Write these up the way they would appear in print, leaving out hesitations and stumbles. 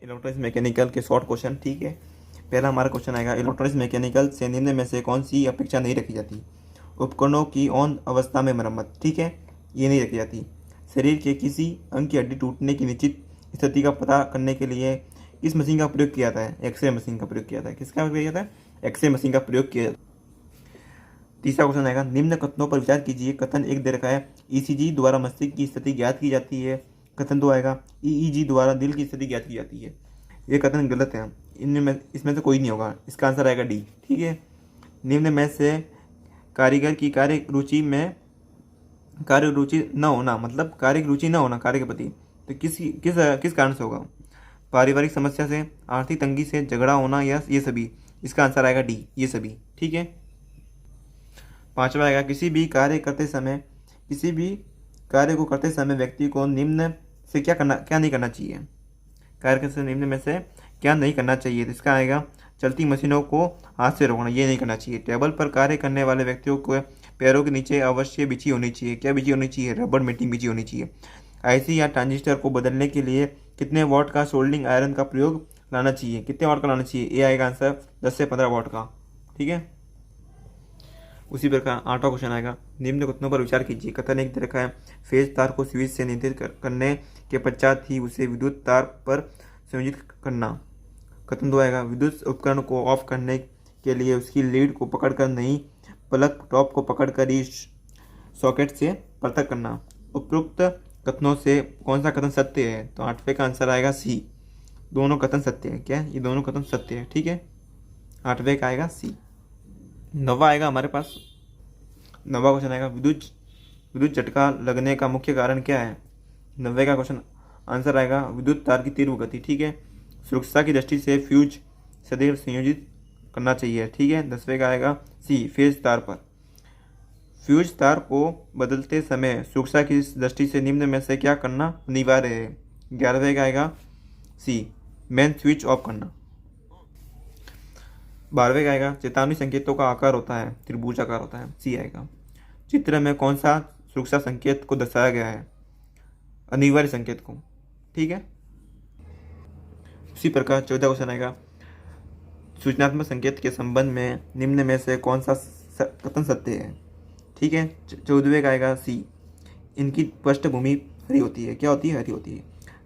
Electronics mechanical के short question. ठीक है, पहला हमारा क्वेश्चन आएगा, इलेक्ट्रॉनिक्स मैकेनिकल से निम्न में से कौन सी अपेक्षा नहीं रखी जाती? उपकरणों की ऑन अवस्था में मरम्मत। ठीक है, ये नहीं रखी जाती। शरीर के किसी अंग की हड्डी टूटने की निश्चित स्थिति का पता करने के लिए किस मशीन का प्रयोग किया जाता है? एक्सरे मशीन का प्रयोग किया जाता है। किसका प्रयोग किया जाता है? एक्सरे मशीन का प्रयोग किया जाता है। तीसरा क्वेश्चन आएगा, निम्न कथनों पर विचार कीजिए। कथन एक दे रखा है, ईसीजी द्वारा मस्तिष्क की स्थिति ज्ञात की जाती है। कथन दो आएगा, ईईजी द्वारा दिल की स्थिति ज्ञात की जाती है। ये कथन गलत है, इसमें से कोई नहीं होगा। इसका आंसर आएगा डी। ठीक है, निम्न में से कारीगर की कार्य रुचि न होना, मतलब कार्य रुचि न होना कार्य के प्रति, तो किस कारण से होगा? पारिवारिक समस्या से, आर्थिक तंगी से, झगड़ा होना, या ये सभी? इसका आंसर आएगा डी, ये सभी। ठीक है, पांचवा आएगा, किसी भी कार्य को करते समय व्यक्ति को निम्न से क्या नहीं करना चाहिए? कार्य करते समय निम्न में से क्या नहीं करना चाहिए? तो इसका आएगा, चलती मशीनों को हाथ से रोकना, ये नहीं करना चाहिए। टेबल पर कार्य करने वाले व्यक्तियों को पैरों के नीचे अवश्य बिछी होनी चाहिए। क्या बिछी होनी चाहिए? रबड़ मीटिंग बिछी होनी चाहिए। आईसी या ट्रांजिस्टर को बदलने के लिए कितने वॉट का सोल्डिंग आयरन का प्रयोग लाना चाहिए? कितने वॉट का लाना चाहिए? ये आएगा आंसर 10 से 15 वॉट का। ठीक है, उसी प्रकार आठवां क्वेश्चन आएगा, निम्न कथनों पर विचार कीजिए। कथन एक दे रखा है, फेज तार को स्विच से नियंत्रित करने के पश्चात ही उसे विद्युत तार पर संयोजित करना। कथन दो आएगा, विद्युत उपकरण को ऑफ करने के लिए उसकी लीड को पकड़कर नहीं, प्लग टॉप को पकड़कर ही सॉकेट से पृथक करना। उपरोक्त कथनों से कौन सा कथन सत्य है? तो आठवें का आंसर आएगा सी, दोनों कथन सत्य है। क्या ये दोनों कथन सत्य है? ठीक है, आठवें का आएगा सी। नवा आएगा हमारे पास, नवा क्वेश्चन आएगा, विद्युत झटका लगने का मुख्य कारण क्या है? 90 का क्वेश्चन आंसर आएगा विद्युत तार की तीव्र गति। ठीक है, सुरक्षा की दृष्टि से फ्यूज सदैव संयोजित करना चाहिए। ठीक है, 10वें का आएगा सी, फेज तार पर। फ्यूज तार को बदलते समय सुरक्षा की दृष्टि से निम्न में से क्या करना अनिवार्य है? 11वें का आएगा सी, मेन स्विच ऑफ करना। 12वें का आएगा, चेतावनी संकेतों का आकार होता है त्रिभुजाकार होता है, सी आएगा। चित्र में कौन सा सुरक्षा संकेत को दर्शाया गया है? अनिवार्य संकेत को। ठीक है, उसी प्रकार 14 क्वेश्चन आएगा, सूचनात्मक संकेत के संबंध में निम्न में से कौन सा कथन सत्य है? ठीक है, 14वें का आएगा सी, इनकी पृष्ठभूमि हरी होती है। क्या होती है? हरी होती है।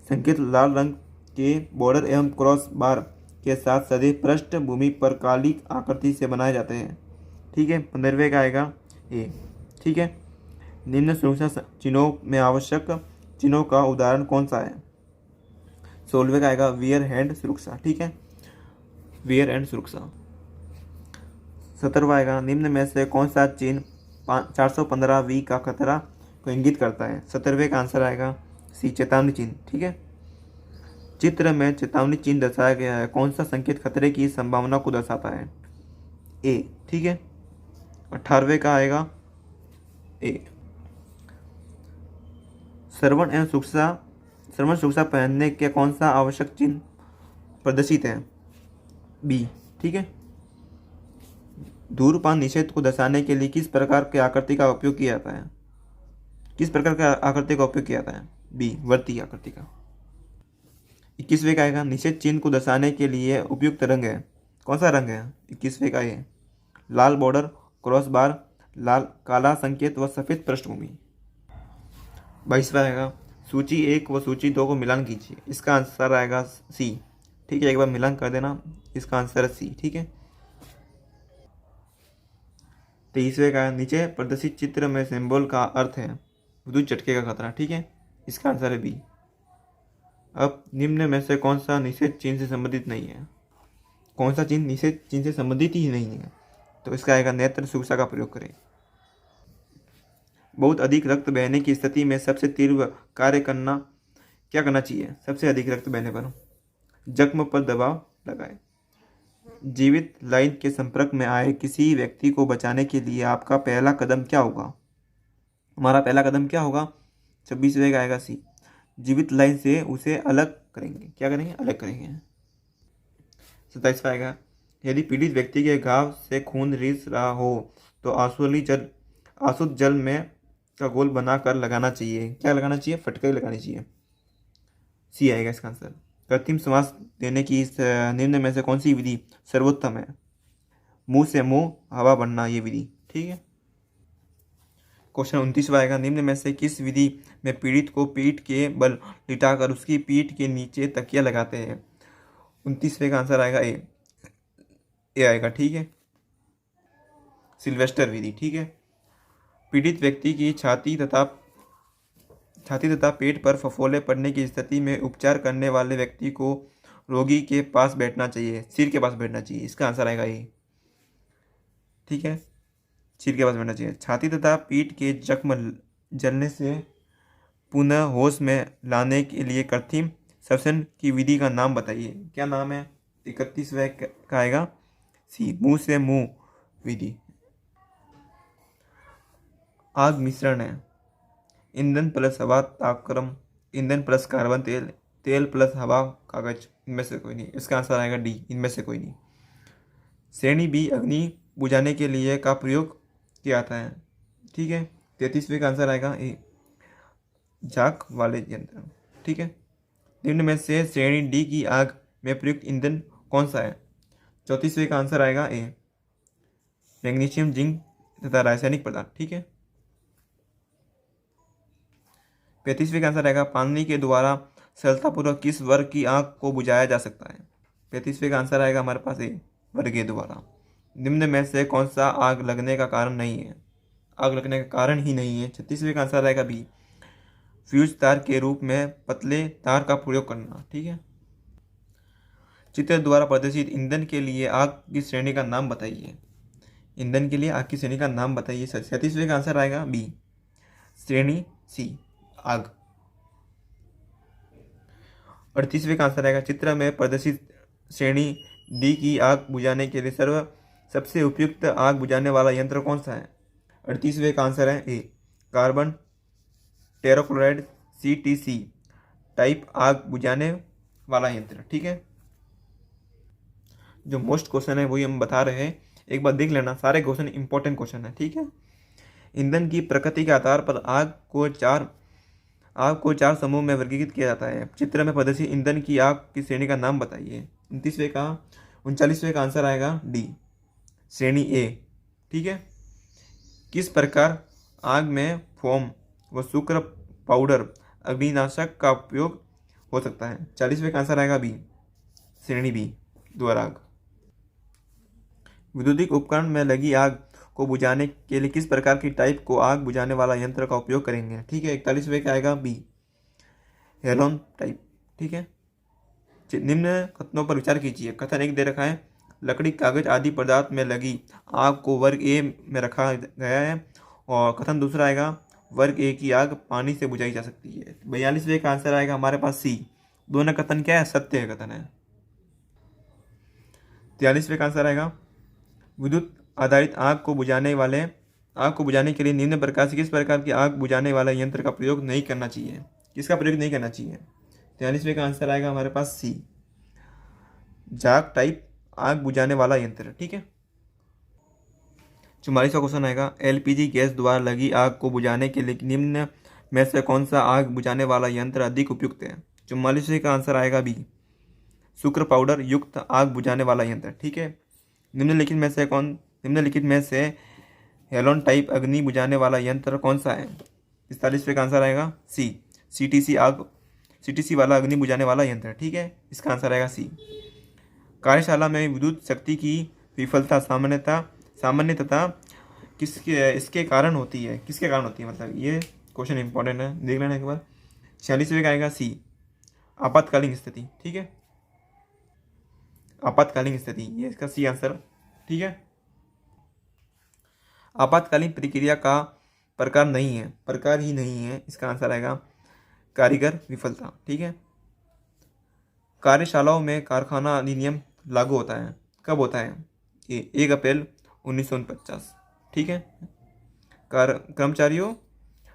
संकेत लाल रंग के बॉर्डर एवं क्रॉस बार के साथ सदैव पृष्ठभूमि पर काली आकृति से बनाए जाते हैं। ठीक है, 15वें का आएगा ए। ठीक है, निम्न सुरक्षा चिन्हों में आवश्यक चिन्हों का उदाहरण कौन सा है? 16वें का आएगा वियर हैंड सुरक्षा। ठीक है, वियर एंड सुरक्षा। 17वां आएगा, निम्न में से कौन सा चिन्ह 415V का खतरा को इंगित करता है? 17वें का आंसर आएगा सी, चेतावनी चिन्ह। ठीक है, चित्र में चेतावनी चिन्ह दर्शाया गया है, कौन सा संकेत खतरे की संभावना को दर्शाता है? ए। ठीक है, 18वें का आएगा ए, श्रवण सुरक्षा पहनने के कौन सा आवश्यक चिन्ह प्रदर्शित है? बी। ठीक है, धूम्रपान निषेध को दर्शाने के लिए किस प्रकार के आकृति का उपयोग किया जाता है? किस प्रकार का आकृति का उपयोग किया जाता है? बी, वर्ती आकृति का। 21वें का आएगा, निषेध चिन्ह को दर्शाने के लिए उपयुक्त रंग है, कौन सा रंग है? 21वें का ये लाल बॉर्डर, क्रॉस बार, लाल काला संकेत व सफेद पृष्ठभूमि। 22वां आएगा, सूची 1 व सूची 2 को मिलान कीजिए। इसका आंसर आएगा सी। ठीक है, एक बार मिलान कर देना, इसका आंसर है सी। ठीक है, 23वें का नीचे प्रदर्शित चित्र में सिंबल का अर्थ है विद्युत झटके का खतरा। ठीक है, इसका आंसर है बी। अब निम्न में से कौन सा निषेध चिन्ह से संबंधित नहीं है? कौन सा चिन्ह निषेध चिन्ह से संबंधित ही नहीं है? तो इसका आएगा नेत्र सुरक्षा का प्रयोग करें। बहुत अधिक रक्त बहने की स्थिति में सबसे तीव्र कार्य करना क्या करना चाहिए? सबसे अधिक रक्त बहने पर जख्म पर दबाव लगाए। जीवित लाइन के संपर्क में आए किसी व्यक्ति को बचाने के लिए आपका पहला कदम क्या होगा? हमारा पहला कदम क्या होगा? 26वें का आएगा सी, जीवित लाइन से उसे अलग करेंगे। क्या करेंगे? अलग करेंगे। 27वां आएगा, यदि पीड़ित व्यक्ति के घाव से खून रिस रहा हो तो आशुद्ध जल में का घोल बनाकर लगाना चाहिए। क्या लगाना चाहिए? फटकरी लगानी चाहिए। सी आएगा इसका आंसर। कृत्रिम श्वास देने की इस निम्न में से कौन सी विधि सर्वोत्तम है? मुंह से मुंह हवा भरना, ये विधि। ठीक है। क्वेश्चन 29वां आएगा, निम्न में से किस विधि में पीड़ित को पीठ के बल लिटाकर उसकी पीठ के नीचे तकिया लगाते हैं? 29वें का आंसर आएगा ए आएगा। ठीक है। सिल्वेस्टर विधि। ठीक है। पीड़ित व्यक्ति की छाती तथा पेट पर फफोले पड़ने की स्थिति में उपचार करने वाले व्यक्ति को रोगी के पास बैठना चाहिए, सिर के पास बैठना चाहिए। इसका आंसर आएगा ए। ठीक है। सिर के पास बैठना चाहिए। छाती तथा पीठ के जख्म जलने से पुनः होश में लाने के लिए कृत्रिम श्वसन की विधि का नाम बताइए। क्या नाम है? 31वें का आएगा सी, मुंह से मुंह विधि। आग मिश्रण है ईंधन प्लस हवा तापक्रम, ईंधन प्लस कार्बन तेल, तेल प्लस हवा कागज। इनमें से कोई नहीं। इसका आंसर आएगा डी, इनमें से कोई नहीं। श्रेणी बी अग्नि बुझाने के लिए का प्रयोग किया जाता है। ठीक है। 33वें का आंसर आएगा ए, झाग वाले यंत्र। ठीक है। निम्न में से श्रेणी डी की आग में प्रयुक्त ईंधन कौन सा है? 34वें का आंसर आएगा ए, मैग्नीशियम, जिंक तथा रासायनिक पदार्थ। ठीक है। 35वें का आंसर आएगा, पानी के द्वारा सरलतापूर्वक किस वर्ग की आग को बुझाया जा सकता है? 35वें का आंसर आएगा हमारे पास ए, वर्ग के द्वारा। निम्न में से कौन सा आग लगने का कारण नहीं है? आग लगने का कारण ही नहीं है। 36वें का आंसर आएगा बी, फ्यूज तार के रूप में पतले तार का प्रयोग करना। ठीक है। चित्र द्वारा प्रदर्शित ईंधन के लिए आग की श्रेणी का नाम बताइए। ईंधन के लिए आग की श्रेणी का नाम बताइए। 37वें का आंसर आएगा बी, श्रेणी सी, आग। 38वें का आंसर आएगा, चित्र में प्रदर्शित श्रेणी डी की आग बुझाने के लिए सबसे उपयुक्त आग बुझाने वाला यंत्र कौन सा है? 38वें का आंसर है ए, कार्बन टेराक्लोराइड CTC टाइप आग बुझाने वाला यंत्र। ठीक है। जो मोस्ट क्वेश्चन है वही हम बता रहे हैं, एक बार देख लेना, सारे क्वेश्चन इंपॉर्टेंट क्वेश्चन है। ठीक है। ईंधन की प्रकृति के आधार पर आग को चार समूह में वर्गीकृत किया जाता है। चित्र में प्रदर्शित ईंधन की आग की श्रेणी का नाम बताइए। 39वें का आंसर आएगा डी, श्रेणी ए। ठीक है। किस प्रकार आग में फोम व शुक्र पाउडर अग्निनाशक का उपयोग हो सकता है? 40वें का आंसर आएगा बी, श्रेणी बी, द्वाराग। विद्युतिक उपकरण में लगी आग को बुझाने के लिए किस प्रकार की टाइप को आग बुझाने वाला यंत्र का उपयोग करेंगे? ठीक है। 41वें का आएगा बी, हेलोन टाइप। ठीक है। निम्न कथनों पर विचार कीजिए। कथन 1 दे रखा है, लकड़ी, कागज आदि पदार्थ में लगी आग को वर्ग ए में रखा गया है। और कथन दूसरा आएगा, वर्ग ए की आग पानी से बुझाई जा सकती है। 42वें का आंसर आएगा हमारे पास सी, दोनों कथन क्या है? सत्य है कथन है। 43वें का आंसर आएगा, विद्युत आधारित आग को बुझाने के लिए निम्न प्रकार से किस प्रकार की आग बुझाने वाला यंत्र का प्रयोग नहीं करना चाहिए? किसका प्रयोग नहीं करना चाहिए? 43वें का आंसर आएगा हमारे पास सी, झाग टाइप आग बुझाने वाला यंत्र। ठीक है। 44वां क्वेश्चन आएगा, LPG गैस द्वारा लगी आग को बुझाने के लिए निम्न में से कौन सा आग बुझाने वाला यंत्र अधिक उपयुक्त है? 44वें का आंसर आएगा बी, शुक्र पाउडर युक्त आग बुझाने वाला यंत्र। ठीक है। निम्नलिखित में से हेलोन टाइप अग्नि बुझाने वाला यंत्र कौन सा है? 45वें का आंसर आएगा सी, CTC वाला अग्नि बुझाने वाला यंत्र। ठीक है। इसका आंसर आएगा सी। कार्यशाला में विद्युत शक्ति की विफलता सामान्य तथा इसके कारण होती है? किसके कारण होती है? मतलब ये क्वेश्चन इंपॉर्टेंट है, देख लेना एक बार। 46वें का आएगा सी, आपातकालीन स्थिति। ठीक है। आपातकालीन स्थिति, ये इसका सी आंसर। ठीक है। आपातकालीन प्रतिक्रिया का प्रकार ही नहीं है। इसका आंसर आएगा कारीगर विफलता। ठीक है। कार्यशालाओं में कारखाना अधिनियम लागू होता है, कब होता है? ये 1 अप्रैल 1949। ठीक है। कर्मचारियों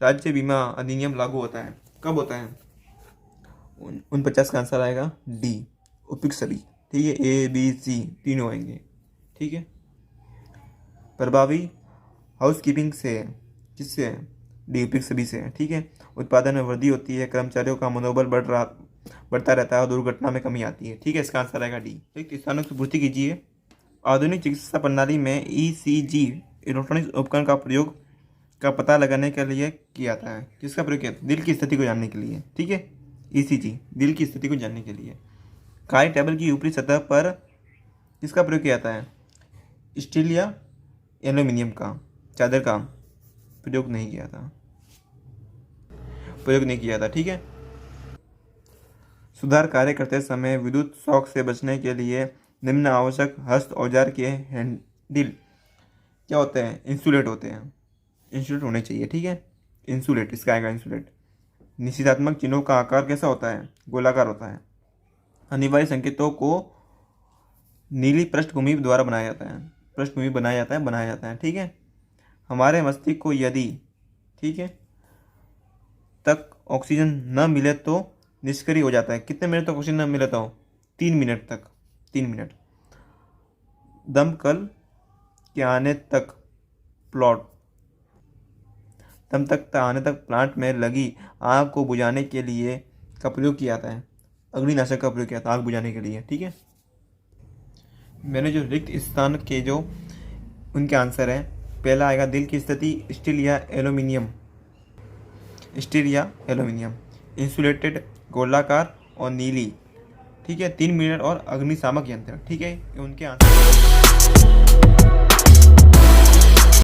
राज्य बीमा अधिनियम लागू होता है, कब होता है? 49 का आंसर आएगा डी, उपयुक्त सभी। ठीक है। ABC तीनों आएंगे। ठीक है। प्रभावी हाउसकीपिंग से किससे है? डी, उपयुक्त सभी से है। ठीक है। उत्पादन में वृद्धि होती है, कर्मचारियों का मनोबल बढ़ता रहता है और दुर्घटना में कमी आती है। ठीक है, इसका आंसर आएगा डी। रिक्त स्थानों की पूर्ति कीजिए। आधुनिक चिकित्सा प्रणाली में ECG इलेक्ट्रॉनिक उपकरण का प्रयोग का पता लगाने के लिए किया जाता है। किसका प्रयोग किया? दिल की स्थिति को जानने के लिए। ठीक है, ECG दिल की स्थिति को जानने के लिए। खाली टेबल की ऊपरी सतह पर किसका प्रयोग किया जाता है? स्टील या एल्यूमिनियम का चादर का प्रयोग नहीं किया था। ठीक है, सुधार कार्य करते समय विद्युत शॉक से बचने के लिए निम्न आवश्यक हस्त औजार के हैंडल क्या होते हैं? इंसुलेट होते हैं, इंसुलेट होने चाहिए। ठीक है, इंसुलेट, इसका आएगा इंसुलेट। निषेधात्मक चिन्हों का आकार कैसा होता है? गोलाकार होता है। अनिवार्य संकेतों को नीली पृष्ठभूमि द्वारा बनाया जाता है। ठीक है, हमारे मस्तिष्क को यदि ठीक है तक ऑक्सीजन न मिले तो निष्क्रिय हो जाता है। कितने मिनट तक ऑक्सीजन न मिले तो? 3 मिनट तक। 3 मिनट। दमकल के आने तक प्लांट में लगी आग को बुझाने के लिए का प्रयोग किया जाता है। अग्निनाशक का प्रयोग किया जाता है आग बुझाने के लिए। ठीक है, मैंने जो रिक्त स्थान के जो उनके आंसर है, पहला आएगा दिल की स्थिति, स्टील या एल्यूमिनियम, इंसुलेटेड, गोलाकार और नीली। ठीक है, 3 मिनट और अग्निशामक यंत्र। ठीक है, उनके आंसर।